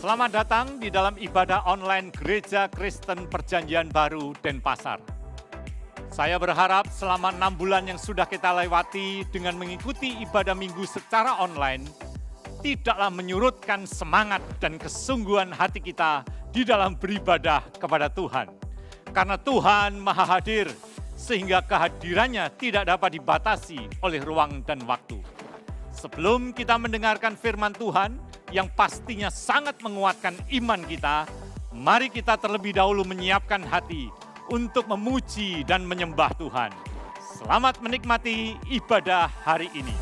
Selamat datang di dalam ibadah online Gereja Kristen Perjanjian Baru Denpasar. Saya berharap selama 6 bulan yang sudah kita lewati dengan mengikuti ibadah minggu secara online, tidaklah menyurutkan semangat dan kesungguhan hati kita di dalam beribadah kepada Tuhan. Karena Tuhan Maha Hadir, sehingga kehadirannya tidak dapat dibatasi oleh ruang dan waktu. Sebelum kita mendengarkan firman Tuhan, yang pastinya sangat menguatkan iman kita, mari kita terlebih dahulu menyiapkan hati untuk memuji dan menyembah Tuhan. Selamat menikmati ibadah hari ini.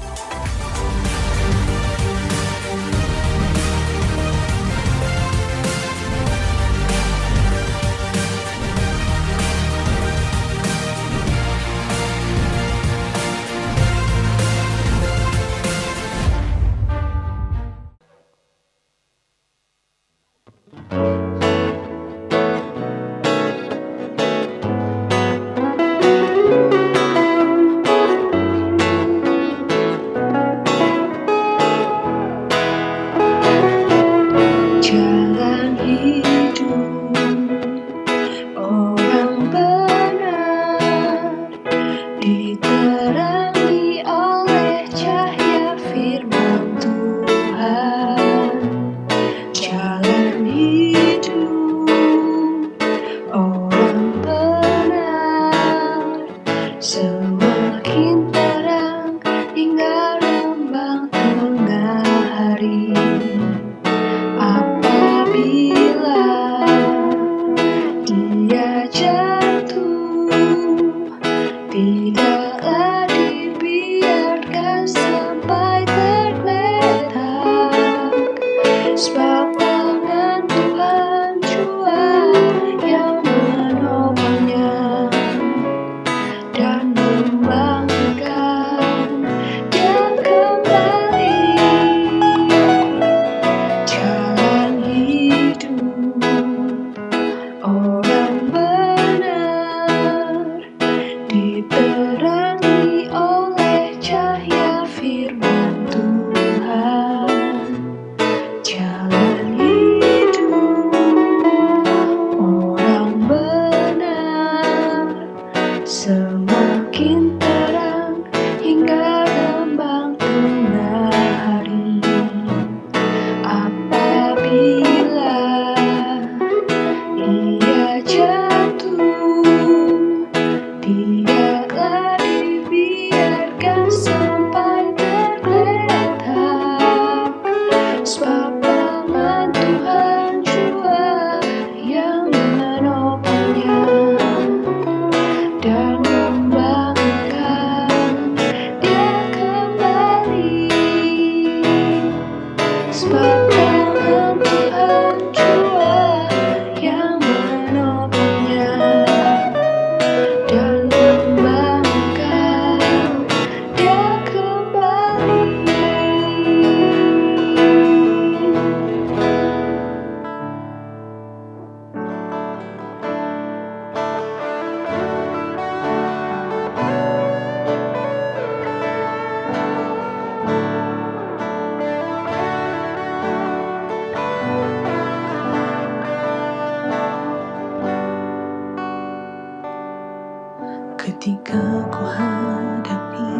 Ketika ku hadapi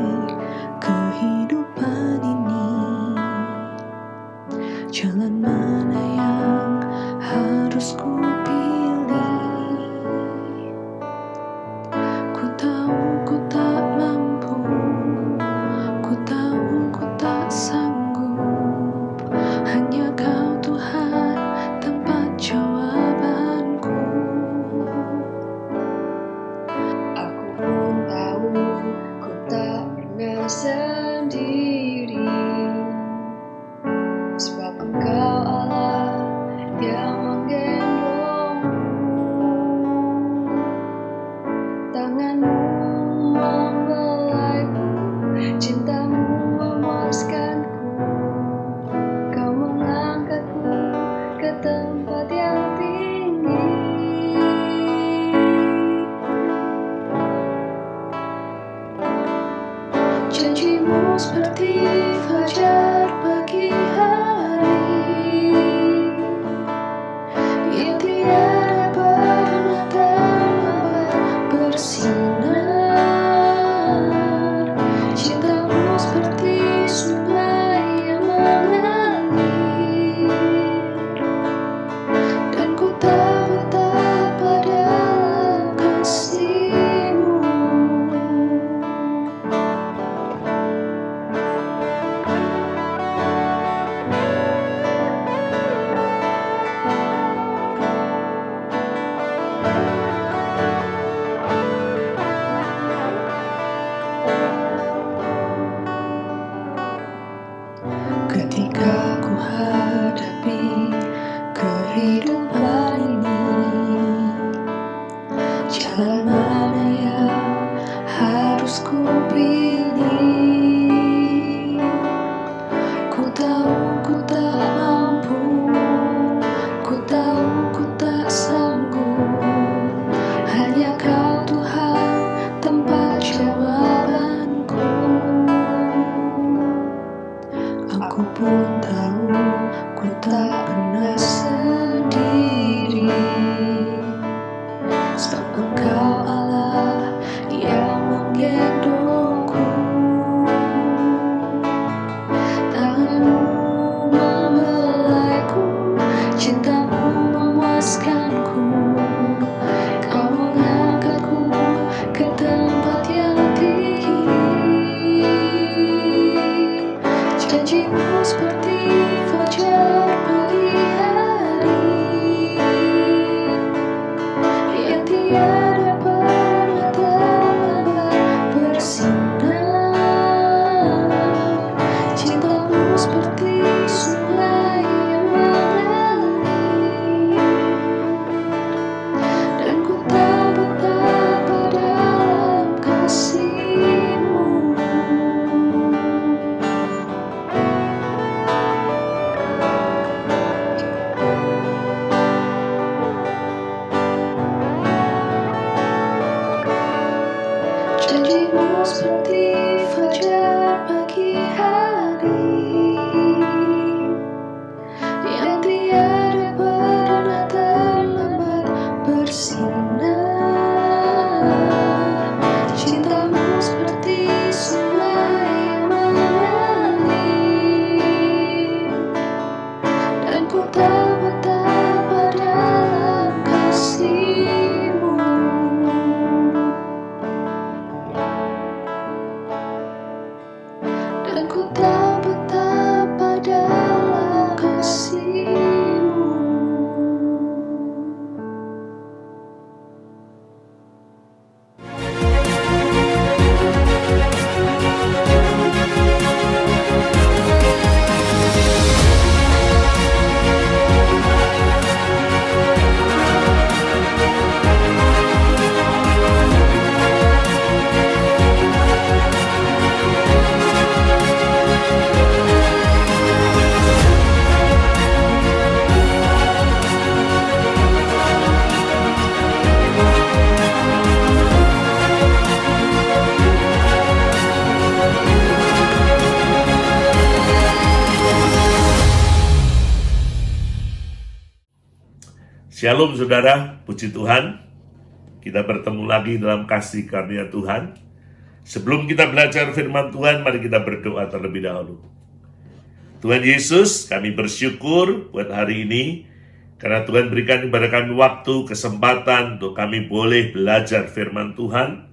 kehidupan ini, jalan mana yang harus ku pilih? Ku tahu ku tak mampu, ku tahu ku tak sanggup. Hanya Kau Tuhan tempat jawabanku. Ku tak pernah sendiri, sebab Engkau Allah yang menggendong Shalom saudara, puji Tuhan. Kita bertemu lagi dalam kasih karunia Tuhan. Sebelum kita belajar firman Tuhan, mari kita berdoa terlebih dahulu. Tuhan Yesus, kami bersyukur buat hari ini, karena Tuhan berikan kepada kami waktu, kesempatan untuk kami boleh belajar firman Tuhan,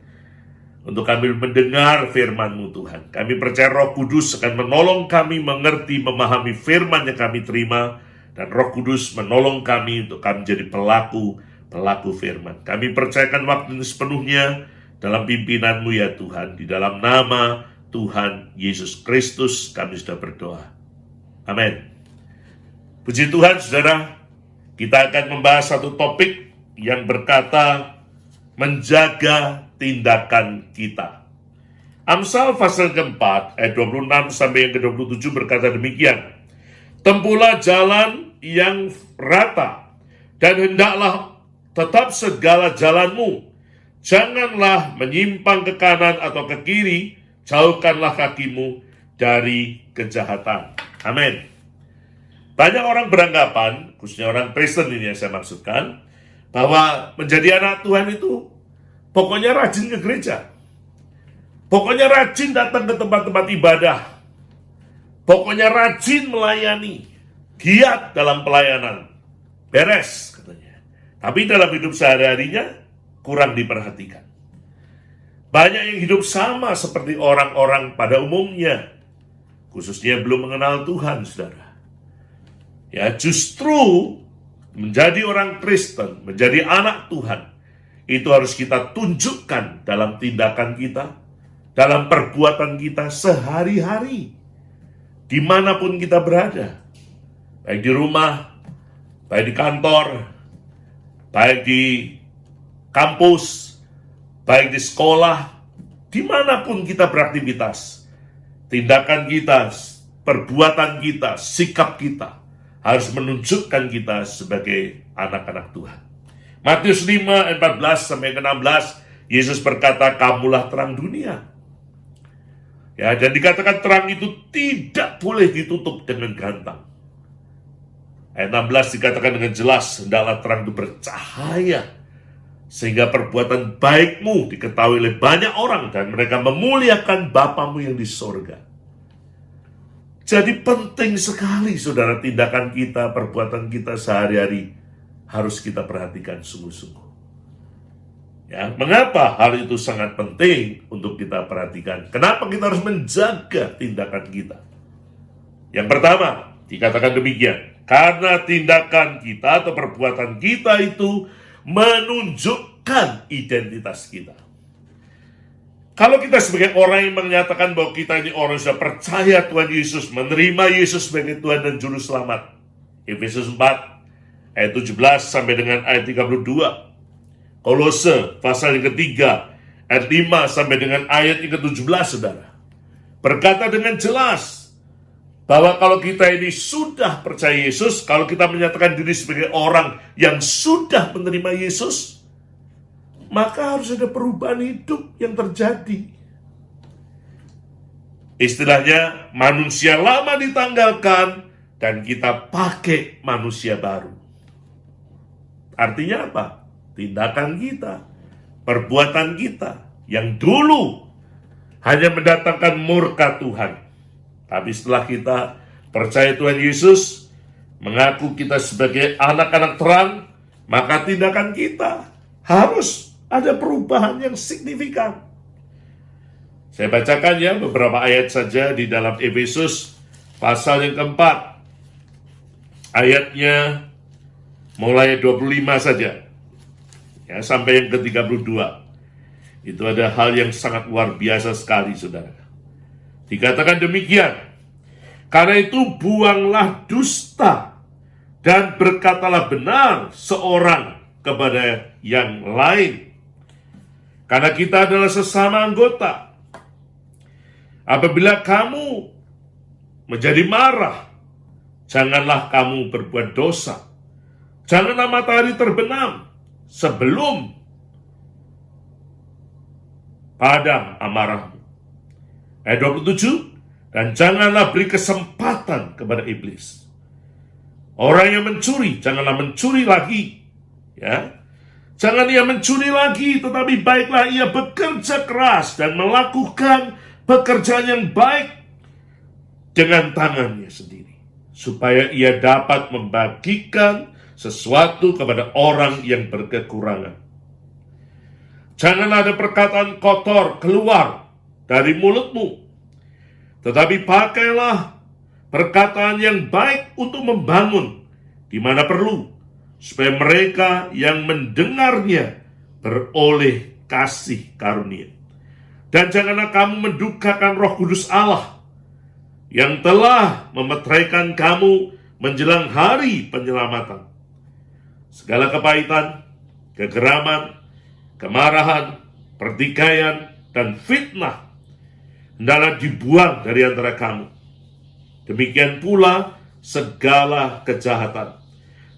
untuk kami mendengar firman-Mu Tuhan. Kami percaya Roh Kudus akan menolong kami mengerti, memahami firman yang kami terima, dan Roh Kudus menolong kami untuk kami menjadi pelaku firman. Kami percayakan waktu ini sepenuhnya dalam pimpinan-Mu ya Tuhan. Di dalam nama Tuhan Yesus Kristus kami sudah berdoa. Amin. Puji Tuhan saudara, kita akan membahas satu topik yang berkata menjaga tindakan kita. Amsal pasal keempat ayat 26 sampai yang ke-27 berkata demikian. Tempuhlah jalan yang rata, dan hendaklah tetap segala jalanmu. Janganlah menyimpang ke kanan atau ke kiri, jauhkanlah kakimu dari kejahatan. Amin. Banyak orang beranggapan, khususnya orang Kristen ini yang saya maksudkan, bahwa menjadi anak Tuhan itu pokoknya rajin ke gereja. Pokoknya rajin datang ke tempat-tempat ibadah. Pokoknya rajin melayani, giat dalam pelayanan, beres katanya. Tapi dalam hidup sehari-harinya kurang diperhatikan. Banyak yang hidup sama seperti orang-orang pada umumnya, khususnya belum mengenal Tuhan, saudara. Ya, justru menjadi orang Kristen, menjadi anak Tuhan, itu harus kita tunjukkan dalam tindakan kita, dalam perbuatan kita sehari-hari. Dimanapun kita berada, baik di rumah, baik di kantor, baik di kampus, baik di sekolah, dimanapun kita beraktivitas, tindakan kita, perbuatan kita, sikap kita, harus menunjukkan kita sebagai anak-anak Tuhan. Matius 5, 14-16, Yesus berkata, kamulah terang dunia. Ya, dan dikatakan terang itu tidak boleh ditutup dengan gantang. Ayat 16 dikatakan dengan jelas, hendaklah terang itu bercahaya, sehingga perbuatan baikmu diketahui oleh banyak orang, dan mereka memuliakan Bapamu yang di sorga. Jadi penting sekali saudara, tindakan kita, perbuatan kita sehari-hari harus kita perhatikan sungguh-sungguh. Ya, mengapa hal itu sangat penting untuk kita perhatikan? Kenapa kita harus menjaga tindakan kita? Yang pertama, dikatakan demikian, karena tindakan kita atau perbuatan kita itu menunjukkan identitas kita. Kalau kita sebagai orang yang menyatakan bahwa kita ini orang yang sudah percaya Tuhan Yesus, menerima Yesus sebagai Tuhan dan Juru Selamat, Efesus 4 ayat 17 sampai dengan ayat 32. Kolose pasal yang ketiga ayat 5 sampai dengan ayat yang ke-17 saudara, berkata dengan jelas bahwa kalau kita ini sudah percaya Yesus, kalau kita menyatakan diri sebagai orang yang sudah menerima Yesus, maka harus ada perubahan hidup yang terjadi. Istilahnya manusia lama ditanggalkan dan kita pakai manusia baru. Artinya apa? Tindakan kita, perbuatan kita yang dulu hanya mendatangkan murka Tuhan, tapi setelah kita percaya Tuhan Yesus, mengaku kita sebagai anak-anak terang, maka tindakan kita harus ada perubahan yang signifikan. Saya bacakan ya beberapa ayat saja di dalam Efesus pasal yang keempat, ayatnya mulai 25 saja. Ya, sampai yang ke-32. Itu ada hal yang sangat luar biasa sekali, saudara. Dikatakan demikian, karena itu buanglah dusta dan berkatalah benar seorang kepada yang lain. Karena kita adalah sesama anggota. Apabila kamu menjadi marah, janganlah kamu berbuat dosa. Janganlah matahari terbenam sebelum padam amarahmu. Ayat 27, dan janganlah beri kesempatan kepada iblis. Orang yang mencuri, janganlah mencuri lagi, Ya, jangan ia mencuri lagi, tetapi baiklah ia bekerja keras dan melakukan pekerjaan yang baik dengan tangannya sendiri, supaya ia dapat membagikan sesuatu kepada orang yang berkekurangan. Jangan ada perkataan kotor keluar dari mulutmu, tetapi pakailah perkataan yang baik untuk membangun di mana perlu, supaya mereka yang mendengarnya beroleh kasih karunia. Dan janganlah kamu mendukakan Roh Kudus Allah yang telah memeteraikan kamu menjelang hari penyelamatan. Segala kepahitan, kegeraman, kemarahan, pertikaian, dan fitnah hendaklah dibuang dari antara kamu. Demikian pula segala kejahatan.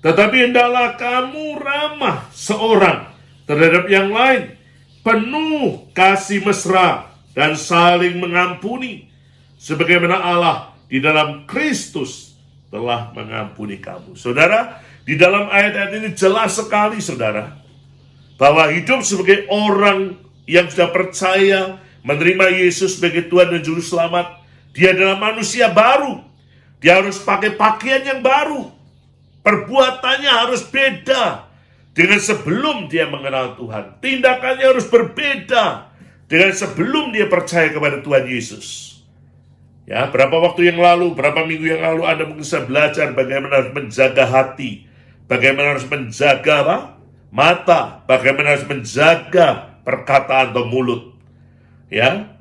Tetapi hendaklah kamu ramah seorang terhadap yang lain, penuh kasih mesra dan saling mengampuni, sebagaimana Allah di dalam Kristus telah mengampuni kamu. Saudara, di dalam ayat-ayat ini jelas sekali, saudara, bahwa hidup sebagai orang yang sudah percaya menerima Yesus sebagai Tuhan dan Juru Selamat, dia adalah manusia baru. Dia harus pakai pakaian yang baru. Perbuatannya harus beda dengan sebelum dia mengenal Tuhan. Tindakannya harus berbeda dengan sebelum dia percaya kepada Tuhan Yesus. Ya, berapa waktu yang lalu, berapa minggu yang lalu Anda mungkin bisa belajar bagaimana harus menjaga hati, bagaimana harus menjaga mata, bagaimana harus menjaga perkataan atau mulut. Ya,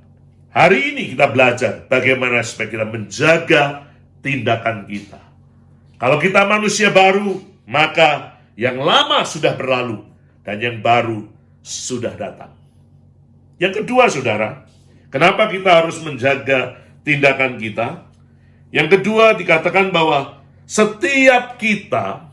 hari ini kita belajar bagaimana supaya kita menjaga tindakan kita. Kalau kita manusia baru, maka yang lama sudah berlalu dan yang baru sudah datang. Yang kedua, saudara, kenapa kita harus menjaga tindakan kita? Yang kedua, dikatakan bahwa setiap kita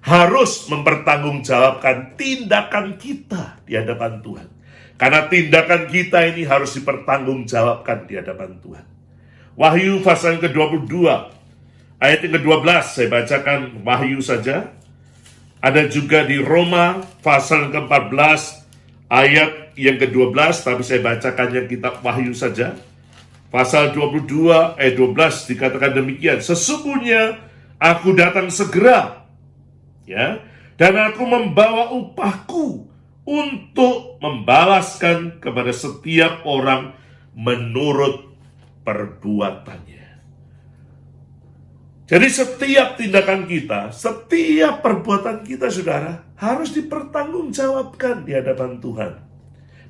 harus mempertanggungjawabkan tindakan kita di hadapan Tuhan. Karena tindakan kita ini harus dipertanggungjawabkan di hadapan Tuhan. Wahyu pasal yang ke-22, ayat yang ke-12, saya bacakan Wahyu saja. Ada juga di Roma pasal yang ke-14, ayat yang ke-12, tapi saya bacakan yang kitab Wahyu saja. Pasal 22, ayat 12 dikatakan demikian, sesungguhnya aku datang segera, dan aku membawa upahku untuk membalaskan kepada setiap orang menurut perbuatannya. Jadi setiap tindakan kita, setiap perbuatan kita, saudara, harus dipertanggungjawabkan di hadapan Tuhan.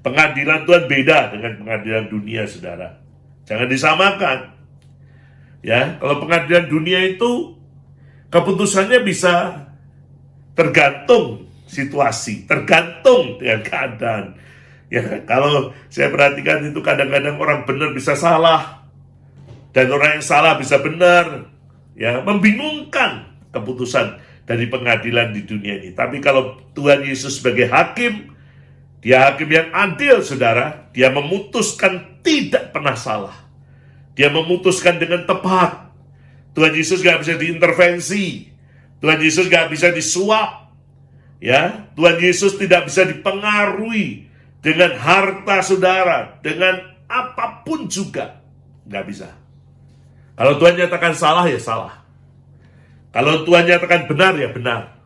Pengadilan Tuhan beda dengan pengadilan dunia, saudara. Jangan disamakan. Ya, kalau pengadilan dunia itu keputusannya bisa tergantung situasi, tergantung dengan keadaan. Ya, kalau saya perhatikan itu kadang-kadang orang benar bisa salah dan orang yang salah bisa benar. Ya, membingungkan keputusan dari pengadilan di dunia ini. Tapi kalau Tuhan Yesus sebagai hakim, dia hakim yang adil, saudara. Dia memutuskan tidak pernah salah. Dia memutuskan dengan tepat. Tuhan Yesus gak bisa diintervensi. Tuhan Yesus gak bisa disuap. Ya, Tuhan Yesus tidak bisa dipengaruhi dengan harta saudara, dengan apapun juga. Gak bisa. Kalau Tuhan nyatakan salah, ya salah. Kalau Tuhan nyatakan benar, ya benar.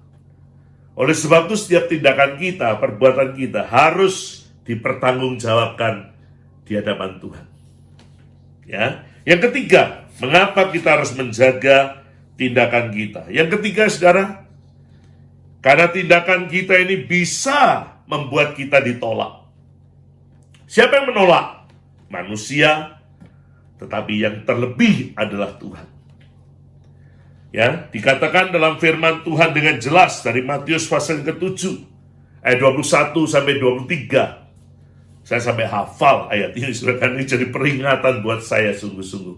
Oleh sebab itu setiap tindakan kita, perbuatan kita harus dipertanggungjawabkan di hadapan Tuhan. Ya. Yang ketiga, mengapa kita harus menjaga tindakan kita? Yang ketiga, saudara, karena tindakan kita ini bisa membuat kita ditolak. Siapa yang menolak? Manusia, tetapi yang terlebih adalah Tuhan. Ya, dikatakan dalam firman Tuhan dengan jelas dari Matius pasal ke-7 ayat 21 sampai 23. Saya sampai hafal ayat ini, saudara, ini jadi peringatan buat saya sungguh-sungguh.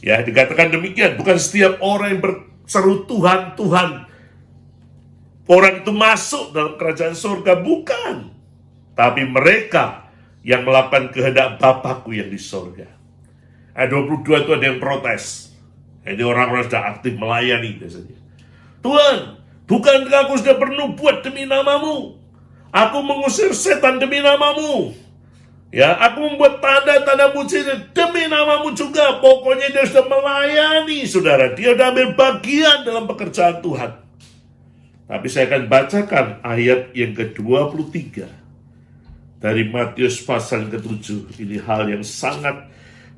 Ya, dikatakan demikian, bukan setiap orang yang berseru Tuhan, Tuhan, orang itu masuk dalam kerajaan surga, bukan. Tapi mereka yang melakukan kehendak Bapakku yang di surga. Ayat 22 itu ada yang protes. Jadi orang-orang sudah aktif melayani biasanya. Tuhan, Bukankah aku sudah bernubuat demi namamu? Aku mengusir setan demi namamu. Ya, aku membuat tanda-tanda mujizat demi namamu juga. Pokoknya dia sudah melayani, saudara. Dia sudah ambil bagian dalam pekerjaan Tuhan. Tapi saya akan bacakan ayat yang ke-23 dari Matius pasal ke-7. Ini hal yang sangat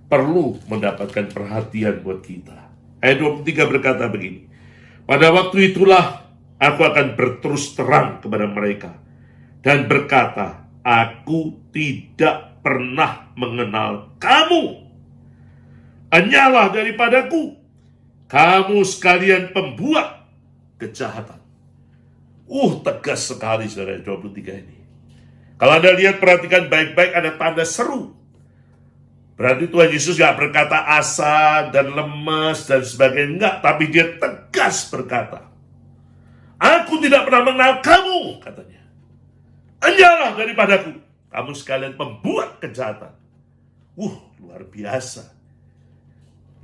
perlu mendapatkan perhatian buat kita. Ayat 23 berkata begini. Pada waktu itulah aku akan berterus terang kepada mereka dan berkata, aku tidak pernah mengenal kamu. Hanyalah daripadaku, kamu sekalian pembuat kejahatan. Tegas sekali saudara 23 ini. Kalau Anda lihat, perhatikan baik-baik, ada tanda seru. Berarti Tuhan Yesus gak berkata asa dan lemas dan sebagainya, enggak. Tapi dia tegas berkata, aku tidak pernah mengenal kamu, katanya. Hanyalah daripadaku, kamu sekalian pembuat kejahatan. Luar biasa.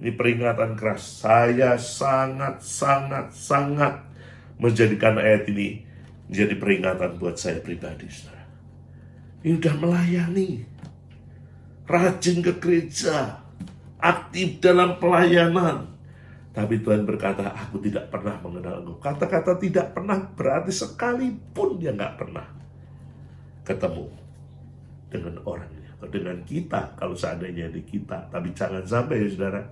Ini peringatan keras. Saya sangat menjadikan ayat ini menjadi peringatan buat saya pribadi, saudara. Ini sudah melayani, rajin ke gereja, aktif dalam pelayanan. Tapi Tuhan berkata, aku tidak pernah mengenal engkau. Kata-kata tidak pernah berarti sekalipun dia nggak pernah ketemu dengan orangnya. Atau dengan kita, kalau seandainya di kita. Tapi jangan sampai ya saudara.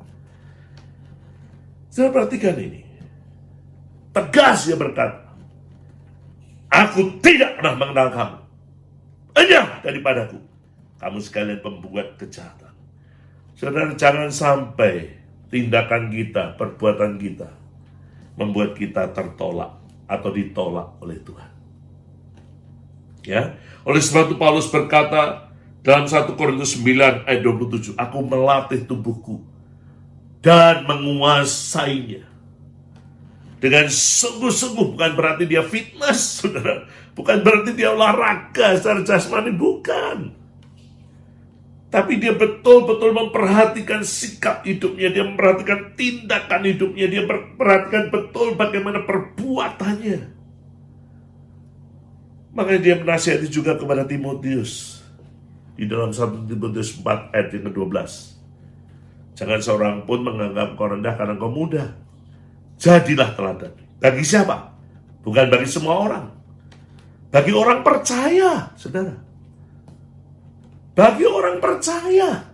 Saudara perhatikan ini. Tegas dia berkata, aku tidak pernah mengenal kamu. Hanya daripadaku, kamu sekalian pembuat kejahatan. Saudara, jangan sampai tindakan kita, perbuatan kita membuat kita tertolak atau ditolak oleh Tuhan. Ya, oleh sebab itu Paulus berkata dalam 1 Korintus 9 ayat 27, aku melatih tubuhku dan menguasainya dengan sungguh-sungguh. Bukan berarti dia fitness, saudara. Bukan berarti dia olahraga secara jasmani, bukan. Tapi dia betul-betul memperhatikan sikap hidupnya, dia memperhatikan tindakan hidupnya, dia memperhatikan betul bagaimana perbuatannya. Makanya dia menasihati juga kepada Timotius di dalam 1 Timotius 4 ayat yang ke-12. Jangan seorang pun menganggap kau rendah karena kau muda. Jadilah teladan. Bagi siapa? Bukan bagi semua orang. Bagi orang percaya, saudara. Bagi orang percaya.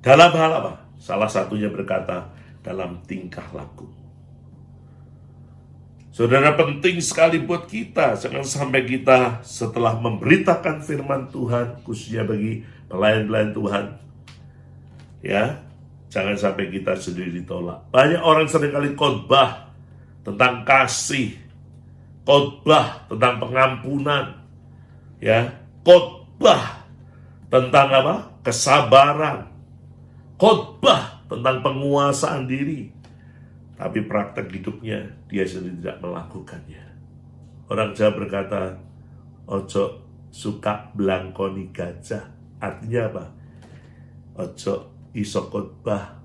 Dalam hal apa? Salah satunya berkata, dalam tingkah laku. Saudara, penting sekali buat kita. Jangan sampai kita setelah memberitakan firman Tuhan, khususnya bagi pelayan-pelayan Tuhan, ya, jangan sampai kita sendiri ditolak. Banyak orang seringkali khotbah tentang kasih, khotbah tentang pengampunan, ya, khotbah tentang apa? Kesabaran, khotbah tentang penguasaan diri. Tapi praktek hidupnya dia sendiri tidak melakukannya. Orang Jawa berkata, ojo suka blangkoni gajah. Artinya apa? Ojo iso khotbah,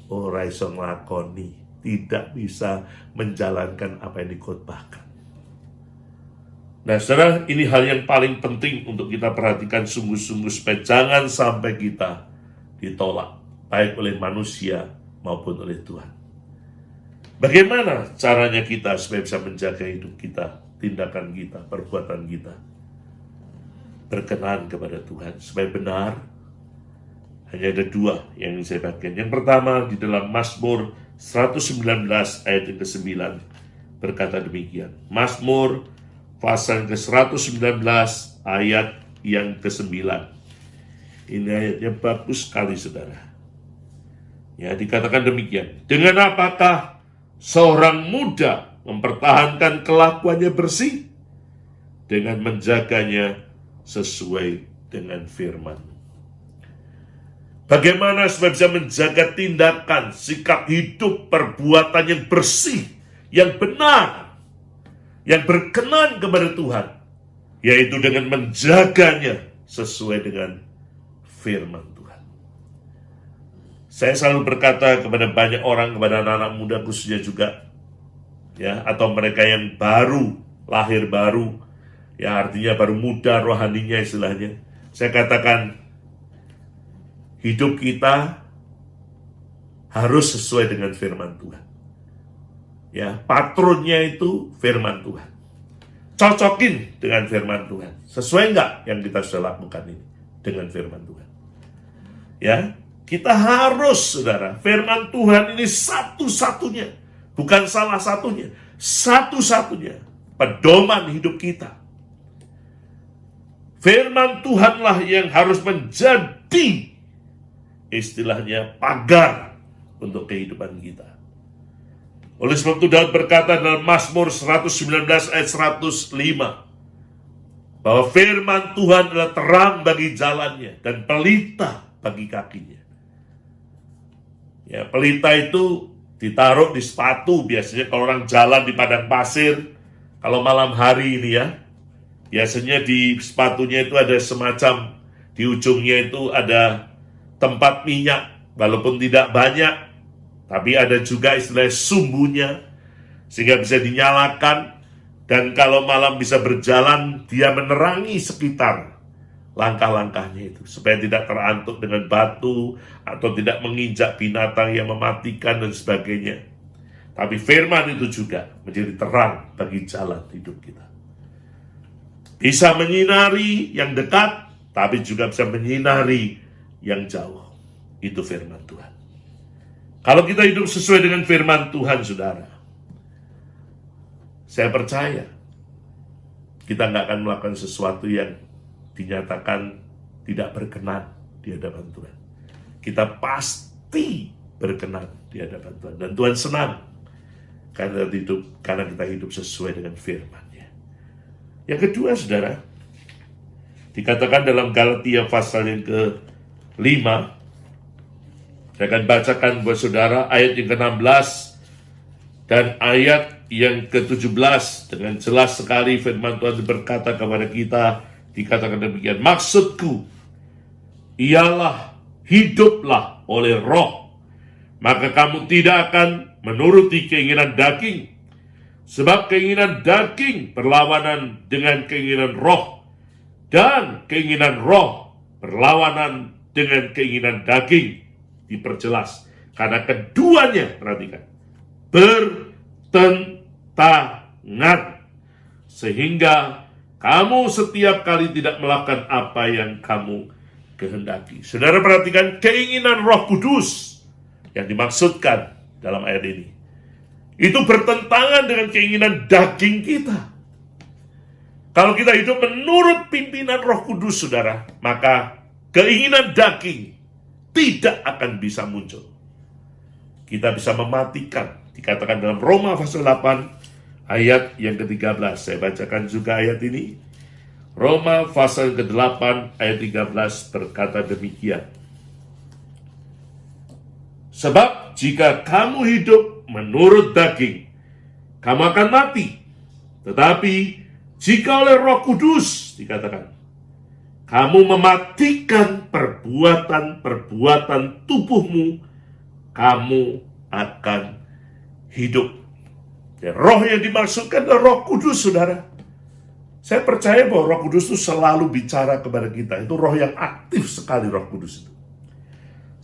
ora iso nglakoni, tidak bisa menjalankan apa yang dikhotbahkan. Nah, saudara, ini hal yang paling penting untuk kita perhatikan sungguh-sungguh supaya jangan sampai kita ditolak, baik oleh manusia maupun oleh Tuhan. Bagaimana caranya kita supaya bisa menjaga hidup kita, tindakan kita, perbuatan kita berkenan kepada Tuhan, supaya benar? Hanya ada dua yang ingin saya bagikan. Yang pertama di dalam Mazmur 119 ayat yang ke-9 berkata demikian. Mazmur pasal ke-119 ayat yang ke-9. Ini ayatnya bagus sekali, saudara. Ya, dikatakan demikian. Dengan apakah seorang muda mempertahankan kelakuannya bersih? Dengan menjaganya sesuai dengan firman. Bagaimana supaya bisa menjaga tindakan, sikap hidup, perbuatan yang bersih, yang benar, yang berkenan kepada Tuhan, yaitu dengan menjaganya sesuai dengan firman Tuhan. Saya selalu berkata kepada banyak orang, kepada anak-anak muda khususnya juga, ya, atau mereka yang baru, lahir baru, ya artinya baru muda rohaninya istilahnya. Saya katakan, hidup kita harus sesuai dengan firman Tuhan. Ya, patronnya itu firman Tuhan. Cocokin dengan firman Tuhan. Sesuai nggak yang kita sudah lakukan ini dengan firman Tuhan? Ya, kita harus, saudara, firman Tuhan ini satu-satunya, bukan salah satunya, satu-satunya pedoman hidup kita. Firman Tuhanlah yang harus menjadi istilahnya pagar untuk kehidupan kita. Oleh sebab itu Daud berkata dalam Mazmur 119 ayat 105 bahwa firman Tuhan adalah terang bagi jalannya dan pelita bagi kakinya. Ya, pelita itu ditaruh di sepatu biasanya kalau orang jalan di padang pasir, kalau malam hari ini ya, biasanya di sepatunya itu ada semacam, di ujungnya itu ada tempat minyak, walaupun tidak banyak, tapi ada juga istilah sumbunya, sehingga bisa dinyalakan, dan kalau malam bisa berjalan, dia menerangi sekitar langkah-langkahnya itu, supaya tidak terantuk dengan batu, atau tidak menginjak binatang yang mematikan dan sebagainya. Tapi firman itu juga menjadi terang bagi jalan hidup kita. Bisa menyinari yang dekat, tapi juga bisa menyinari yang jauh. Itu firman Tuhan. Kalau kita hidup sesuai dengan firman Tuhan, saudara, saya percaya kita nggak akan melakukan sesuatu yang dinyatakan tidak berkenan di hadapan Tuhan. Kita pasti berkenan di hadapan Tuhan. Dan Tuhan senang karena kita hidup sesuai dengan firman-Nya. Yang kedua, saudara, dikatakan dalam Galatia pasal yang ke-5, saya akan bacakan buat saudara ayat yang ke-16 dan ayat yang ke-17. Dengan jelas sekali firman Tuhan berkata kepada kita, dikatakan demikian, maksudku ialah hiduplah oleh roh, maka kamu tidak akan menuruti keinginan daging. Sebab keinginan daging berlawanan dengan keinginan roh, dan keinginan roh berlawanan dengan keinginan daging. Diperjelas, karena keduanya, perhatikan, bertentangan, sehingga kamu setiap kali tidak melakukan apa yang kamu kehendaki. Saudara perhatikan, keinginan Roh Kudus yang dimaksudkan dalam ayat ini, itu bertentangan dengan keinginan daging kita. Kalau kita hidup menurut pimpinan Roh Kudus, saudara, maka keinginan daging tidak akan bisa muncul. Kita bisa mematikan. Dikatakan dalam Roma pasal 8 ayat yang ke-13. Saya bacakan juga ayat ini. Roma pasal ke-8 ayat 13 berkata demikian. Sebab jika kamu hidup menurut daging, kamu akan mati. Tetapi jika oleh Roh Kudus, dikatakan, kamu mematikan perbuatan-perbuatan tubuhmu, kamu akan hidup. Ya, roh yang dimaksudkan adalah Roh Kudus, saudara. Saya percaya bahwa Roh Kudus itu selalu bicara kepada kita. Itu roh yang aktif sekali, Roh Kudus itu.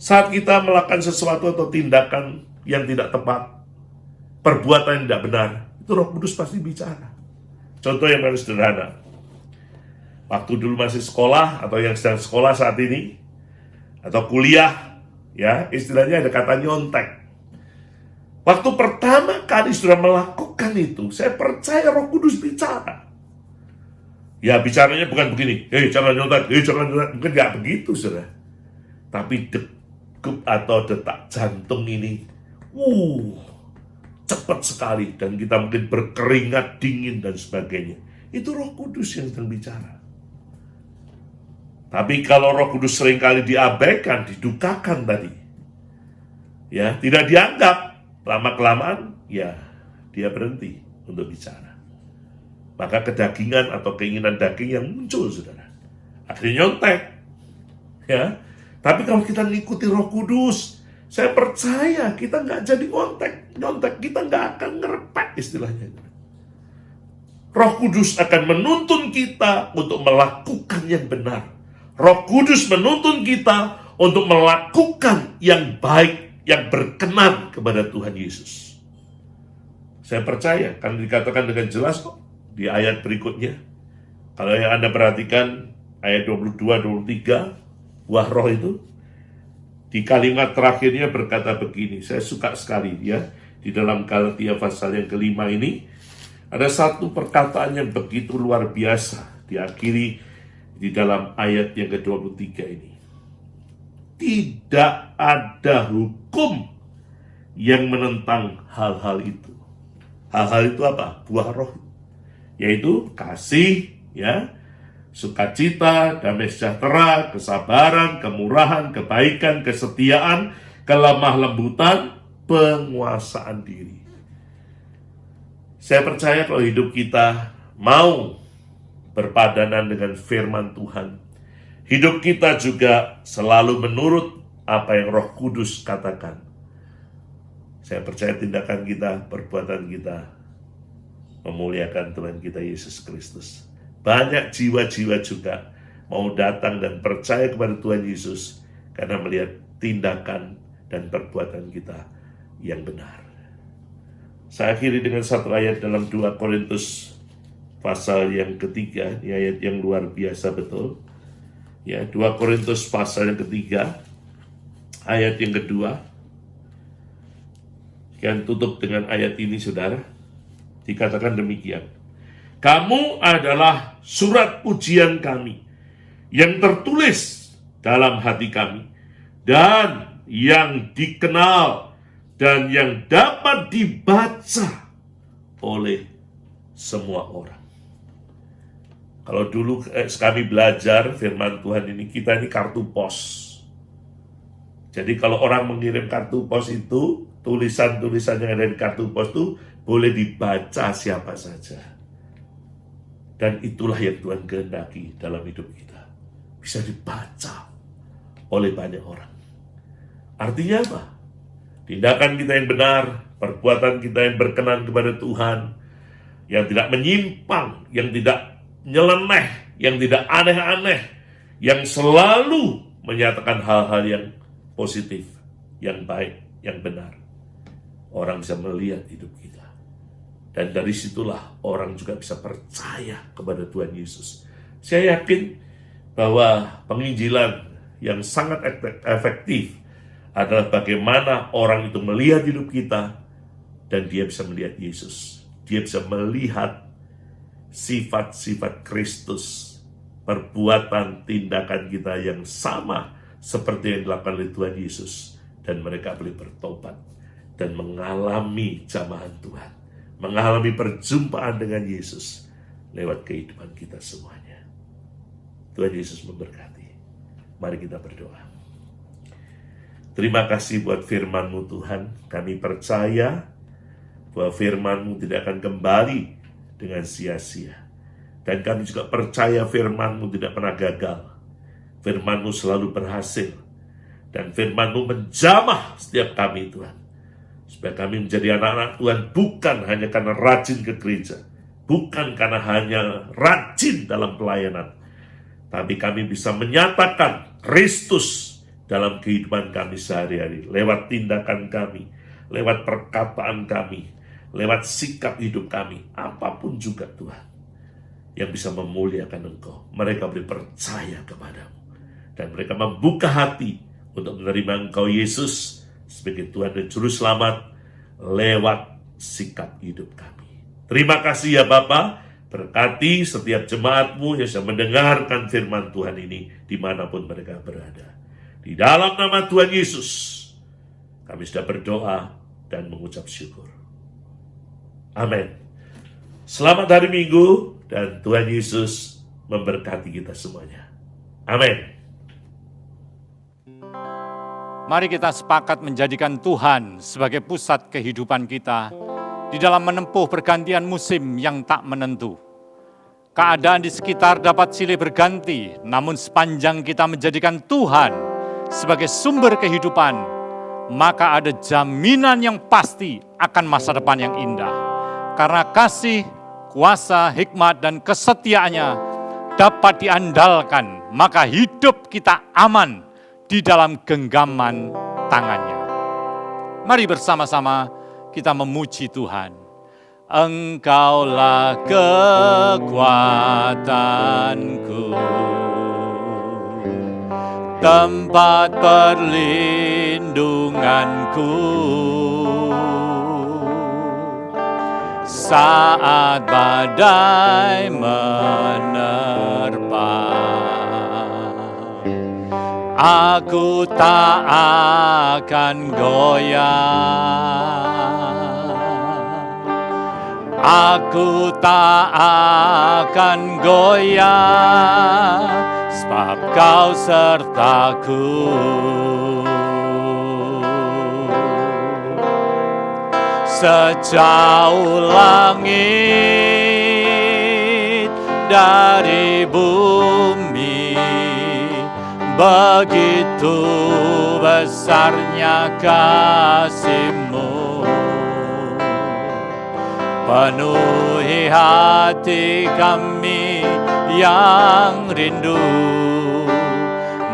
Saat kita melakukan sesuatu atau tindakan yang tidak tepat, perbuatan yang tidak benar, itu Roh Kudus pasti bicara. Contoh yang paling sederhana. Waktu dulu masih sekolah atau yang sedang sekolah saat ini atau kuliah, ya istilahnya ada kata nyontek. Waktu pertama kali sudah melakukan itu, saya percaya Roh Kudus bicara. Ya bicaranya bukan begini, jangan nyontek, jangan nyontek, mungkin nggak begitu, saudara. Tapi degup atau detak jantung ini, cepat sekali dan kita mungkin berkeringat dingin dan sebagainya. Itu Roh Kudus yang sedang bicara. Tapi kalau Roh Kudus seringkali diabaikan, didukakan tadi, ya tidak dianggap, lama-kelamaan, ya dia berhenti untuk bicara. Maka kedagingan atau keinginan daging yang muncul, saudara, akhirnya nyontek, ya. Tapi kalau kita mengikuti Roh Kudus, saya percaya kita nggak jadi nyontek, kita nggak akan ngerepek istilahnya. Roh Kudus akan menuntun kita untuk melakukan yang benar. Roh Kudus menuntun kita untuk melakukan yang baik, yang berkenan kepada Tuhan Yesus. Saya percaya, kan dikatakan dengan jelas kok di ayat berikutnya. Kalau yang Anda perhatikan, ayat 22-23, buah roh itu, di kalimat terakhirnya berkata begini, saya suka sekali ya, di dalam Galatia pasal yang kelima ini, ada satu perkataan yang begitu luar biasa, diakhiri di dalam ayat yang ke-23 ini. Tidak ada hukum yang menentang hal-hal itu. Hal-hal itu apa? Buah roh. Yaitu kasih, ya, sukacita, damai sejahtera, kesabaran, kemurahan, kebaikan, kesetiaan, kelemah lembutan, penguasaan diri. Saya percaya kalau hidup kita mau berpadanan dengan firman Tuhan, hidup kita juga selalu menurut apa yang Roh Kudus katakan. Saya percaya tindakan kita, perbuatan kita memuliakan Tuhan kita Yesus Kristus. Banyak jiwa-jiwa juga mau datang dan percaya kepada Tuhan Yesus karena melihat tindakan dan perbuatan kita yang benar. Saya akhiri dengan satu ayat dalam 2 Korintus pasal yang ketiga, ini ayat yang luar biasa betul. Ya, 2 Korintus pasal yang ketiga, ayat yang kedua. Yang tutup dengan ayat ini, saudara. Dikatakan demikian. Kamu adalah surat pujian kami yang tertulis dalam hati kami dan yang dikenal dan yang dapat dibaca oleh semua orang. Kalau dulu kami belajar firman Tuhan ini, kita ini kartu pos. Jadi kalau orang mengirim kartu pos itu, tulisan-tulisan yang ada di kartu pos itu boleh dibaca siapa saja. Dan itulah yang Tuhan kehendaki dalam hidup kita. Bisa dibaca oleh banyak orang. Artinya apa? Tindakan kita yang benar, perbuatan kita yang berkenan kepada Tuhan, yang tidak menyimpang, yang tidak nyeleneh, yang tidak aneh-aneh, yang selalu menyatakan hal-hal yang positif, yang baik, yang benar. Orang bisa melihat hidup kita. Dan dari situlah orang juga bisa percaya kepada Tuhan Yesus. Saya yakin bahwa penginjilan yang sangat efektif adalah bagaimana orang itu melihat hidup kita dan dia bisa melihat Yesus. Dia bisa melihat sifat-sifat Kristus, perbuatan, tindakan kita yang sama seperti yang dilakukan oleh Tuhan Yesus. Dan mereka boleh bertobat dan mengalami jamahan Tuhan, mengalami perjumpaan dengan Yesus lewat kehidupan kita semuanya. Tuhan Yesus memberkati. Mari kita berdoa. Terima kasih buat firman-Mu Tuhan. Kami percaya bahwa firman-Mu tidak akan kembali dengan sia-sia. Dan kami juga percaya firman-Mu tidak pernah gagal. Firman-Mu selalu berhasil. Dan firman-Mu menjamah setiap kami Tuhan. Supaya kami menjadi anak-anak Tuhan bukan hanya karena rajin ke gereja. Bukan karena hanya rajin dalam pelayanan. Tapi kami bisa menyatakan Kristus dalam kehidupan kami sehari-hari. Lewat tindakan kami, lewat perkataan kami, lewat sikap hidup kami. Apapun juga Tuhan yang bisa memuliakan Engkau. Mereka boleh percaya kepadamu. Dan mereka membuka hati untuk menerima Engkau Yesus sebagai Tuhan dan Juru Selamat lewat sikap hidup kami. Terima kasih ya Bapa. Berkati setiap jemaat-Mu yang sedang mendengarkan firman Tuhan ini dimanapun mereka berada. Di dalam nama Tuhan Yesus, kami sudah berdoa dan mengucap syukur. Amin. Selamat hari Minggu dan Tuhan Yesus memberkati kita semuanya. Amin. Mari kita sepakat menjadikan Tuhan sebagai pusat kehidupan kita di dalam menempuh pergantian musim yang tak menentu. Keadaan di sekitar dapat silih berganti, namun sepanjang kita menjadikan Tuhan sebagai sumber kehidupan, maka ada jaminan yang pasti akan masa depan yang indah. Karena kasih, kuasa, hikmat, dan kesetiaannya dapat diandalkan, maka hidup kita aman di dalam genggaman tangannya. Mari bersama-sama kita memuji Tuhan. Engkaulah kekuatanku, tempat perlindunganku, saat badai menerpa. Aku tak akan goyah, aku tak akan goyah, sebab Kau sertaku. Sejauh langit dari bumi, begitu besarnya kasih-Mu. Penuhi hati kami yang rindu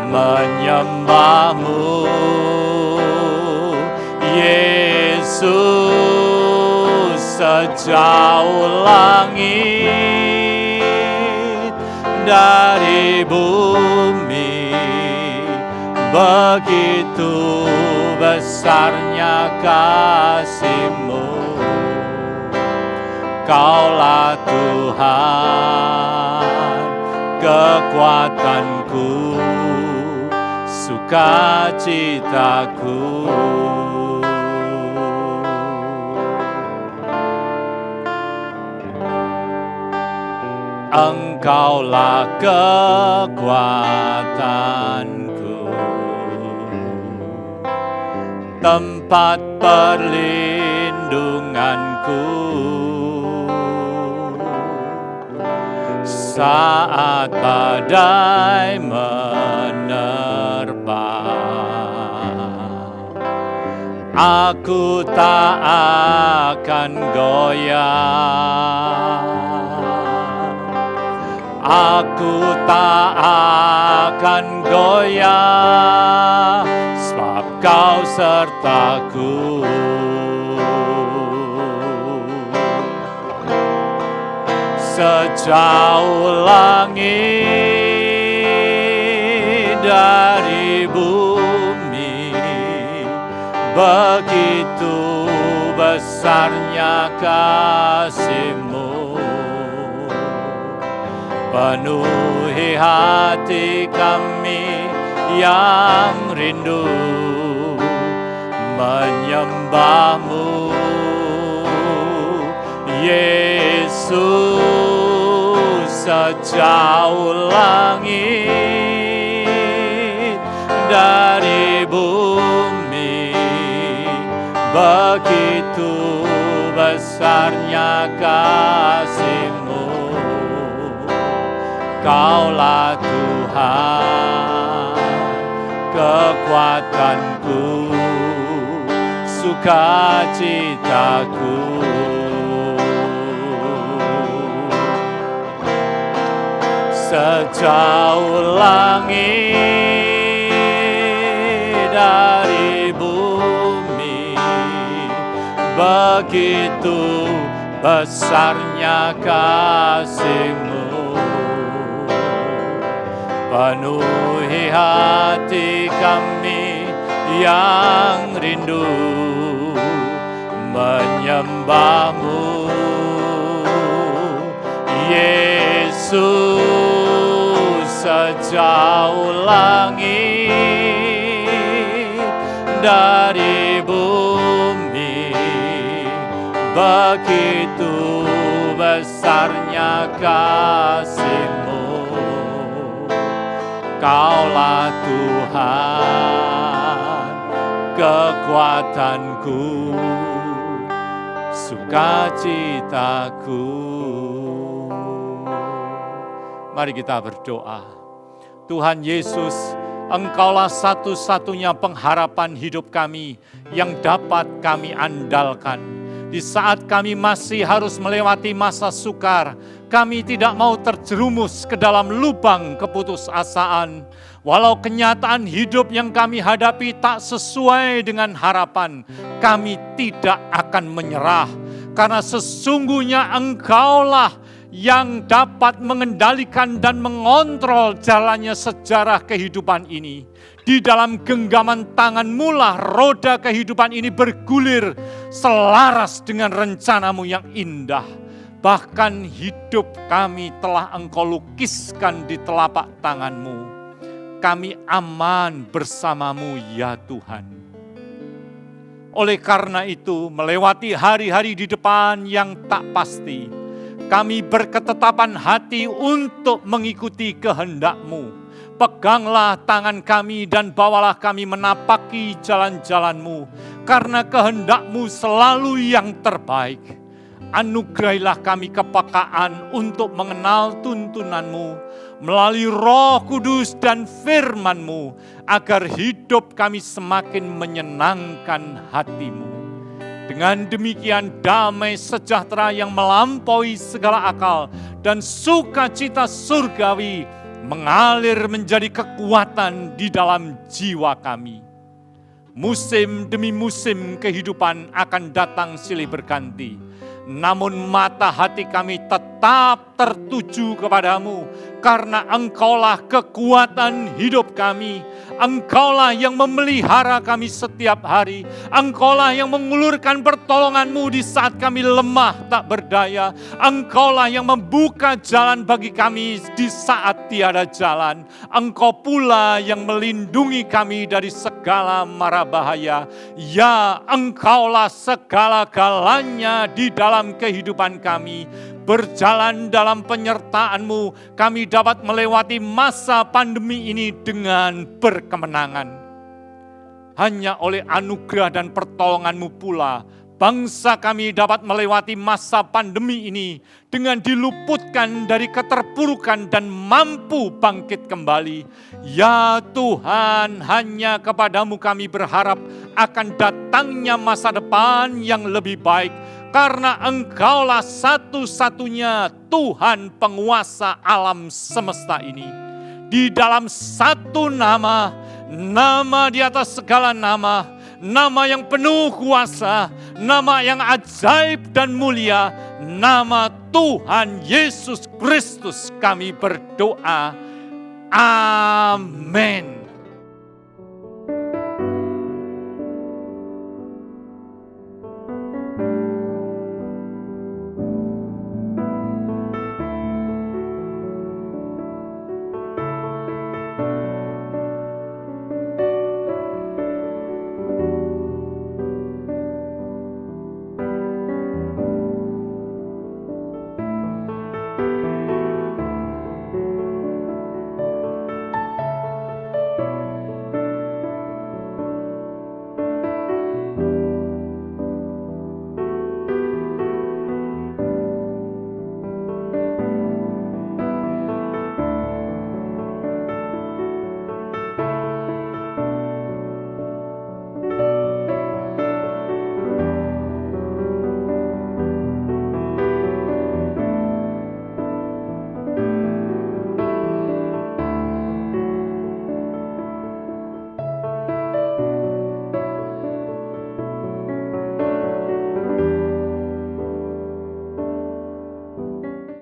menyembah-Mu, Yesus. Sejauh langit dari bumi, begitu besarnya kasih-Mu. Kaulah Tuhan, kekuatanku, sukacitaku. Engkaulah kekuatanku, tempat perlindunganku, saat badai menerpa. Aku tak akan goyah, aku tak akan goyah, sebab Kau sertaku. Sejauh langit dari bumi, begitu besarnya kasih-Mu. Penuhi hati kami yang rindu menyembah-Mu, Yesus. Sejauh langit dari bumi, begitu besarnya kasih-Mu. Kaulah Tuhan, kekuatanku, sukacitaku. Sejauh langit dari bumi, begitu besarnya kasih-Mu. Penuhi hati kami yang rindu menyembah-Mu, Yesus. Sejauh langit dari bumi, begitu besarnya kasih-Mu. Kaulah Tuhan, kekuatanku, sukacitaku. Mari kita berdoa. Tuhan Yesus, Engkaulah satu-satunya pengharapan hidup kami yang dapat kami andalkan. Di saat kami masih harus melewati masa sukar, kami tidak mau terjerumus ke dalam lubang keputusasaan. Walau kenyataan hidup yang kami hadapi tak sesuai dengan harapan, kami tidak akan menyerah. Karena sesungguhnya Engkaulah yang dapat mengendalikan dan mengontrol jalannya sejarah kehidupan ini. Di dalam genggaman tangan-Mu lah roda kehidupan ini bergulir selaras dengan rencana-Mu yang indah. Bahkan hidup kami telah Engkau lukiskan di telapak tangan-Mu. Kami aman bersama-Mu ya Tuhan. Oleh karena itu, melewati hari-hari di depan yang tak pasti, kami berketetapan hati untuk mengikuti kehendak-Mu. Peganglah tangan kami dan bawalah kami menapaki jalan-jalan-Mu, karena kehendak-Mu selalu yang terbaik. Anugerahilah kami kepekaan untuk mengenal tuntunan-Mu melalui Roh Kudus dan firman-Mu, agar hidup kami semakin menyenangkan hati-Mu. Dengan demikian damai sejahtera yang melampaui segala akal dan sukacita surgawi mengalir menjadi kekuatan di dalam jiwa kami. Musim demi musim kehidupan akan datang silih berganti, namun mata hati kami tetap tertuju kepadamu, karena Engkaulah kekuatan hidup kami. Engkaulah yang memelihara kami setiap hari. Engkaulah yang mengulurkan pertolongan-Mu di saat kami lemah tak berdaya. Engkaulah yang membuka jalan bagi kami di saat tiada jalan. Engkau pula yang melindungi kami dari segala mara bahaya. Ya, Engkaulah segala-galanya di dalam kehidupan kami. Berjalan dalam penyertaan-Mu, kami dapat melewati masa pandemi ini dengan berkemenangan. Hanya oleh anugerah dan pertolongan-Mu pula, bangsa kami dapat melewati masa pandemi ini dengan diluputkan dari keterpurukan dan mampu bangkit kembali. Ya Tuhan, hanya kepadamu kami berharap akan datangnya masa depan yang lebih baik, karena Engkaulah satu-satunya Tuhan penguasa alam semesta ini. Di dalam satu nama, nama di atas segala nama, nama yang penuh kuasa, nama yang ajaib dan mulia, nama Tuhan Yesus Kristus kami berdoa. Amin.